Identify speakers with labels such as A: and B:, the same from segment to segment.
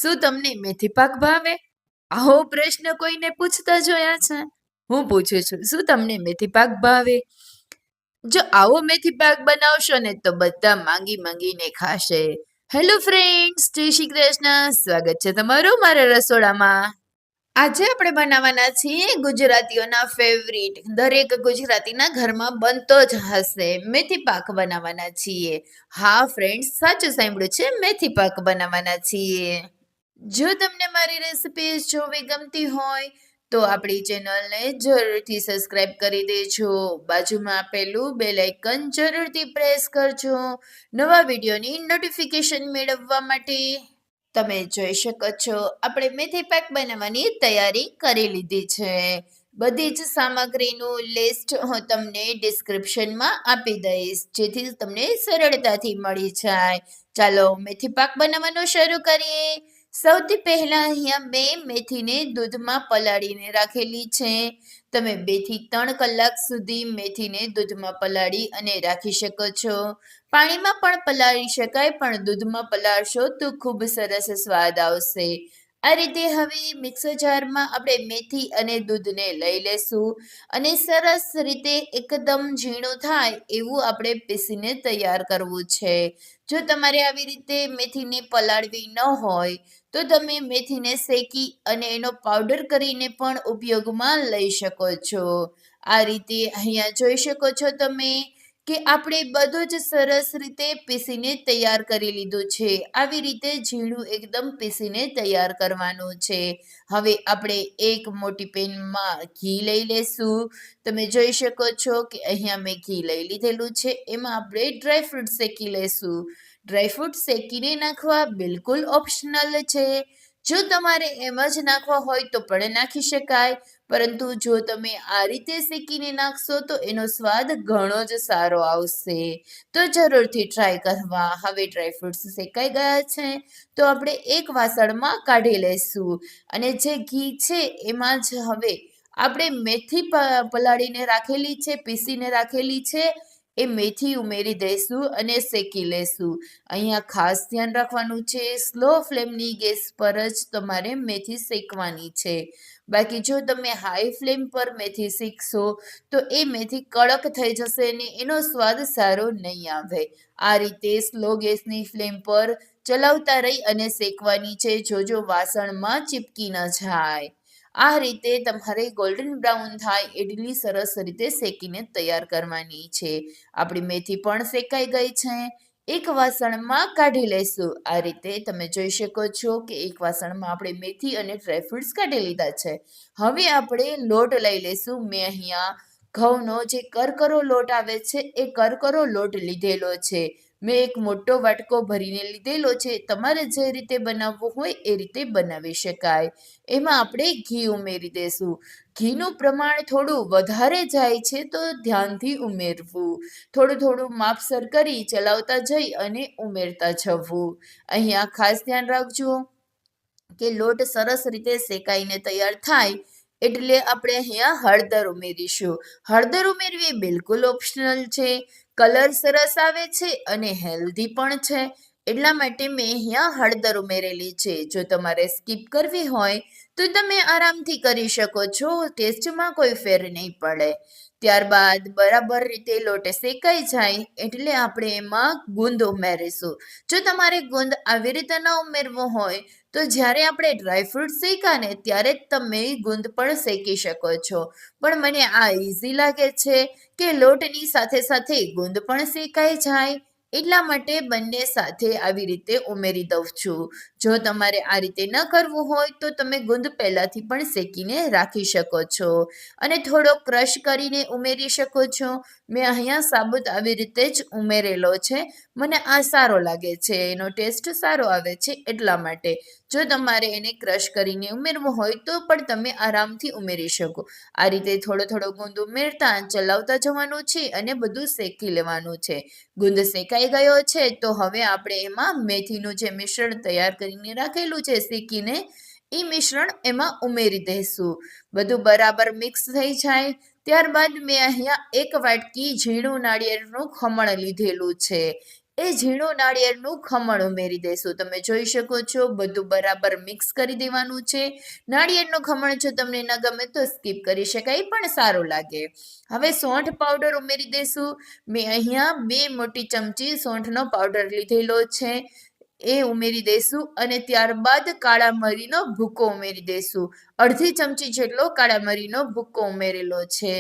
A: શું તમને મેથી પાક ભાવે? આવો પ્રશ્ન કોઈને પૂછતા જોયા છે? હું પૂછું છું, શું તમને મેથી પાક ભાવે? જો આવો મેથી પાક બનાવશો ને તો બધા માંગી માંગીને ખાશે. હેલો ફ્રેન્ડ્સ, જય શ્રી કૃષ્ણ. સ્વાગત છે તમારું મારા રસોડામાં. આજે આપણે બનાવવાના છીએ ગુજરાતીઓના ફેવરિટ, દરેક ગુજરાતીના ઘરમાં બનતો જ હશે, મેથી પાક બનાવવાના છીએ. હા ફ્રેન્ડ્સ, સાચું સાંભળ્યું છે, મેથી પાક બનાવવાના છીએ. જો તમને મારી રેસિપી જોવી ગમતી હોય તો આપણી ચેનલને જરૂરથી સબસ્ક્રાઇબ કરી દેજો. બાજુમાં આપેલું બેલ આઇકન જરૂરથી પ્રેસ કરજો નવા વિડીયોની નોટિફિકેશન મેળવવા માટે. તમે જોઈ શકો છો આપણે મેથી પાક બનાવવાની તૈયારી કરી લીધી છે. બધી જ સામગ્રીનું લિસ્ટ હું તમને ડિસ્ક્રિપ્શનમાં આપી દઈશ, જેથી તમને સરળતાથી મળી જાય. ચાલો મેથી પાક બનાવવાનું શરૂ કરીએ. સૌથી પહેલા અહીંયા મેં મેથીને દૂધમાં પલાળીને રાખેલી છે. તમે 2 થી 3 કલાક સુધી મેથીને દૂધમાં પલાળી અને રાખી શકો છો. પાણીમાં પણ પલાળી શકાય, પણ દૂધમાં પલાળશો તો ખૂબ સરસ સ્વાદ આવશે. આ રીતે હવે મિક્સર જારમાં આપણે મેથી અને દૂધને લઈ લેશું અને સરસ રીતે એકદમ ઝીણું થાય એવું આપણે પીસીને તૈયાર કરવું છે. જો તમારે આવી રીતે મેથીને પલાળવી ન હોય તો તમે મેથીને શેકી અને એનો પાવડર કરીને પણ ઉપયોગમાં લઈ શકો છો. આ રીતે અહીંયા જોઈ શકો છો તમે કે આપણે બધું જ સરસ રીતે પીસીને તૈયાર કરી લીધું છે. આવી રીતે ઝીણું એકદમ પીસીને તૈયાર કરવાનું છે. હવે આપણે એક મોટી પેનમાં ઘી લઈ લેશું. તમે જોઈ શકો છો કે અહીંયા મેં ઘી લઈ લીધેલું છે. એમાં આપણે ડ્રાયફ્રૂટ શેકી લેશું. ડ્રાયફ્રૂટ શેકીને નાખવા બિલકુલ ઓપ્શનલ છે. જો તમારે એમ જ નાખવા હોય તો પણ નાખી શકાય, પરંતુ જો તમે આ રીતે શેકીને નાખશો તો એનો સ્વાદ ઘણો જ સારો આવશે. તો જરૂરથી ટ્રાય કરવા. હવે ડ્રાયફ્રૂટ્સ શેકાઈ ગયા છે તો આપણે એક વાસણમાં કાઢી લઈશું અને જે ઘી છે એમાં જ હવે આપણે મેથી પલાળીને રાખેલી છે, પીસીને રાખેલી છે, એ મેથી ઉમેરી દઈશું અને શેકી લેશું. અહીંયા ખાસ ધ્યાન રાખવાનું છે, સ્લો ફ્લેમની ગેસ પર જ તમારે મેથી શેકવાની છે. બાકી જો તમે હાઈ ફ્લેમ પર મેથી શેકશો તો એ મેથી કડક થઈ જશે ને એનો સ્વાદ સારો નહીં આવે. આ રીતે સ્લો ગેસની ફ્લેમ પર ચલાવતા રહી અને શેકવાની છે, જોજો વાસણમાં ચીપકી ન જાય. આ રીતે તમારે ગોલ્ડન બ્રાઉન થાય એટલી સરસ રીતે શેકીને તૈયાર કરવાની છે. આપણી મેથી પણ શેકાઈ ગઈ છે. એક વાસણમાં કાઢી લઈશું. આ રીતે તમે જોઈ શકો છો કે એક વાસણમાં આપણે મેથી અને ડ્રાયફ્રૂટ્સ કાઢી લીધા છે. હવે આપણે લોટ લઈ લઈશું. મેં અહીંયા ઘઉંનો જે કરકરો લોટ આવે છે એ કરકરો લોટ લીધેલો છે. મેં એક મોટો વાટકો ભરીને લીધેલો છે. તમારે જે રીતે બનાવવું હોય એ રીતે બનાવી શકાય. એમાં આપણે ઘી ઉમેરી દઈશું. ઘીનું પ્રમાણ થોડું વધારે જાય છે તો ધ્યાનથી ઉમેરવું. થોડું થોડું માપસર કરી ચલાવતા જઈ અને ઉમેરતા જવું. અહીંયા ખાસ ધ્યાન રાખજો કે લોટ સરસ રીતે શેકાઈને તૈયાર થાય એટલે આપણે અહીંયા હળદર ઉમેરીશું. હળદર ઉમેરવી બિલકુલ ઓપ્શનલ છે. કલર સરસ આવે છે અને હેલ્ધી પણ છે, એટલા માટે મેં અહીંયા હળદર ઉમેરેલી છે. જો તમારે સ્કીપ કરવી હોય તો તમે આરામથી કરી શકો છો, ટેસ્ટમાં કોઈ ફેર નહીં પડે. ત્યારબાદ બરાબર રીતે લોટ શેકાઈ જાય એટલે આપણે એમાં ગુંદ ઉમેરીશું. જો તમારે ગુંદ આવી રીતે ન ઉમેરવો હોય તો જ્યારે આપણે ડ્રાયફ્રૂટ શેકા ને ત્યારે જ તમે ગુંદ પણ શેકી શકો છો. પણ મને આ ઇઝી લાગે છે કે લોટની સાથે સાથે ગુંદ પણ શેકાઈ જાય, એટલા માટે બંને સાથે આવી રીતે ઉમેરી દઉં છું. જો તમારે આ રીતે ન કરવું હોય તો તમે ગુંદ પહેલાંથી પણ શેકીને રાખી શકો છો અને થોડો ક્રશ કરીને ઉમેરી શકો છો. મેં અહીંયા સાબુત આવી રીતે જ ઉમેરેલો છે. મને આ સારો લાગે છે, એનો ટેસ્ટ સારો આવે છે એટલા માટે. જો તમારે એને ક્રશ કરીને ઉમેરવું હોય તો પણ તમે આરામથી ઉમેરી શકો. આ રીતે થોડો થોડો ગુંદ ઉમેરતા ચલાવતા જવાનું છે અને બધું શેકી લેવાનું છે. ગુંદ શેકાઈ ગયો છે તો હવે આપણે એમાં મેથીનું જે મિશ્રણ તૈયાર કરીને રાખેલું છે શેકીને, એ મિશ્રણ એમાં ઉમેરી દઈશું. બધું બરાબર મિક્સ થઈ જાય ત્યારબાદ મેં અહીંયા એક વાટકી ઝીણું નાળિયેરનું ખમણ લીધેલું છે. એ ઝીણું નાળિયેરનું ખમણ ઉમેરી દેશું. તમે જોઈ શકો છો બધું બરાબર મિક્સ કરી દેવાનું છે. નાળિયેરનું ખમણ જો તમને ન ગમે તો સ્કીપ કરી શકાય, પણ સારું લાગે. હવે સੌંઠ પાવડર ઉમેરી દેશું. મેં અહીંયા 2 મોટી ચમચી સੌંઠનો પાવડર લીધેલો છે, એ ઉમેરી દેશું. અને ત્યારબાદ કાળા મરીનો ભૂકો ઉમેરી દેશું. અડધી ચમચી જેટલો કાળા મરીનો ભૂકો ઉમેરેલો છે.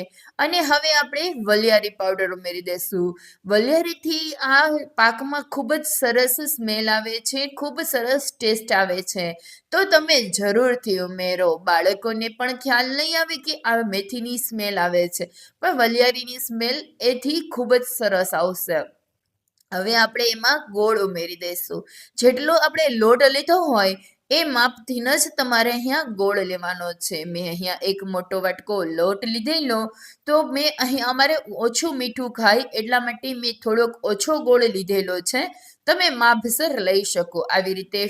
A: અને હવે આપણે વલિયારી પાવડર ઉમેરી દેશું. વલિયારીથી આ પાકમાં ખૂબ જ સરસ સ્મેલ આવે છે, ખૂબ સરસ ટેસ્ટ આવે છે, તો તમે જરૂરથી ઉમેરો. બાળકોને પણ ખ્યાલ નહીં આવે કે આ મેથીની સ્મેલ આવે છે, પણ વલિયારીની સ્મેલ એથી ખૂબ જ સરસ આવશે. હવે આપણે એમાં ગોળ ઉમેરી દઈશું. જેટલો આપણે લોટ લીધો હોય એ માપથી જ તમારે અહીંયા ગોળ લેવાનો છે. મેં અહીંયા એક મોટો વાટકો લોટ લીધેલો, તો મેં અહીંયા અમારે ઓછું મીઠું ખાય એટલા માટે મેં થોડોક ઓછો ગોળ લીધેલો છે. તમે માપસર લઈ શકો. આવી રીતે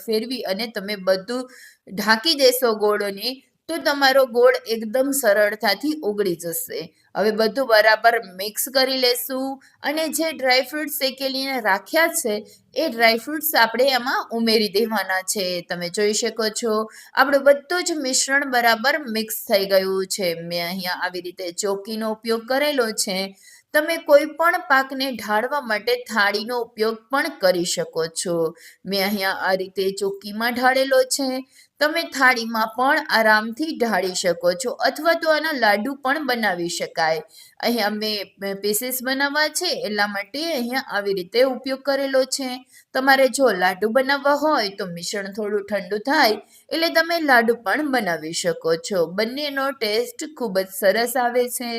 A: ફેરવી અને તમે બધું ઢાંકી દેશો ગોળને, તો તમારો ગોળ એકદમ સરળતાથી ઓગળી જશે. હવે બધું બરાબર મિક્સ કરી લેશું. અને જે ડ્રાયફ્રૂટ્સ શેકેલીને રાખ્યા છે એ ડ્રાયફ્રૂટ્સ આપણે એમાં ઉમેરી દેવાના છે. તમે જોઈ શકો છો આપણું બધું જ મિશ્રણ બરાબર મિક્સ થઈ ગયું છે. મેં અહીંયા આવી રીતે ચોકીનો ઉપયોગ કરેલો છે. તમે કોઈ પણ પાકને ઢાળવા માટે થાળીનો ઉપયોગ પણ કરી શકો છો. મેં અહીંયા આ રીતે ચોકીમાં ઢાળેલો છે. તમે થાળીમાં પણ આરામથી ઢાળી શકો છો, અથવા તો આના લાડુ પણ બનાવી શકાય. અહીંયા મેં પીસીસ બનાવવા છે એટલા માટે અહીંયા આવી રીતે ઉપયોગ કરેલો છે. તમારે જો લાડુ બનાવવા હોય તો મિશ્રણ થોડું ઠંડુ થાય એટલે તમે લાડુ પણ બનાવી શકો છો. બંનેનો ટેસ્ટ ખૂબ જ સરસ આવે છે.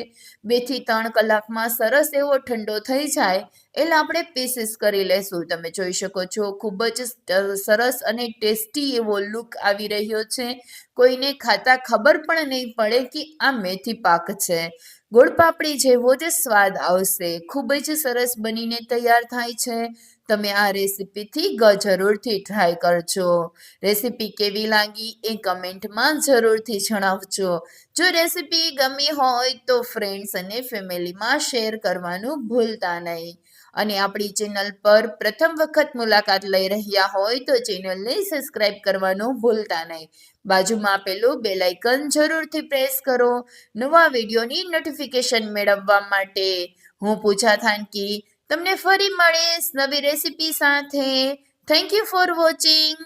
A: 2 થી 3 કલાકમાં સરસ એવો ઠંડો થઈ જાય એટલે આપણે પીસીસ કરી લેશું. તમે જોઈ શકો છો ખૂબ જ સરસ અને ટેસ્ટી એવો લુક આવી રહ્યો છે. કોઈને ખાતા ખબર પણ નહીં પડે કે આ મેથી પાક છે. ગોળ પાપડી જેવો જ સ્વાદ આવશે. ખૂબ જ સરસ બનીને તૈયાર થાય છે. તમે આ રેસીપીથી જરૂરથી ટ્રાય કરજો. રેસીપી કેવી લાગી એ કમેન્ટમાં જરૂરથી જણાવજો. જો રેસીપી ગમી હોય તો ફ્રેન્ડ્સ અને ફેમિલીમાં શેર કરવાનું ભૂલતા નહીં. અને આપણી ચેનલ પર પ્રથમ વખત મુલાકાત લઈ રહ્યા હોય તો ચેનલને સબસ્ક્રાઇબ કરવાનું ભૂલતા નહીં. બાજુમાં આપેલું બેલ આઇકન જરૂરથી પ્રેસ કરો નવા વિડીયોની નોટિફિકેશન મેળવવા માટે. હું પૂજા થાનકી તમને ફરી મળીશ નવી રેસીપી સાથે. Thank you for watching.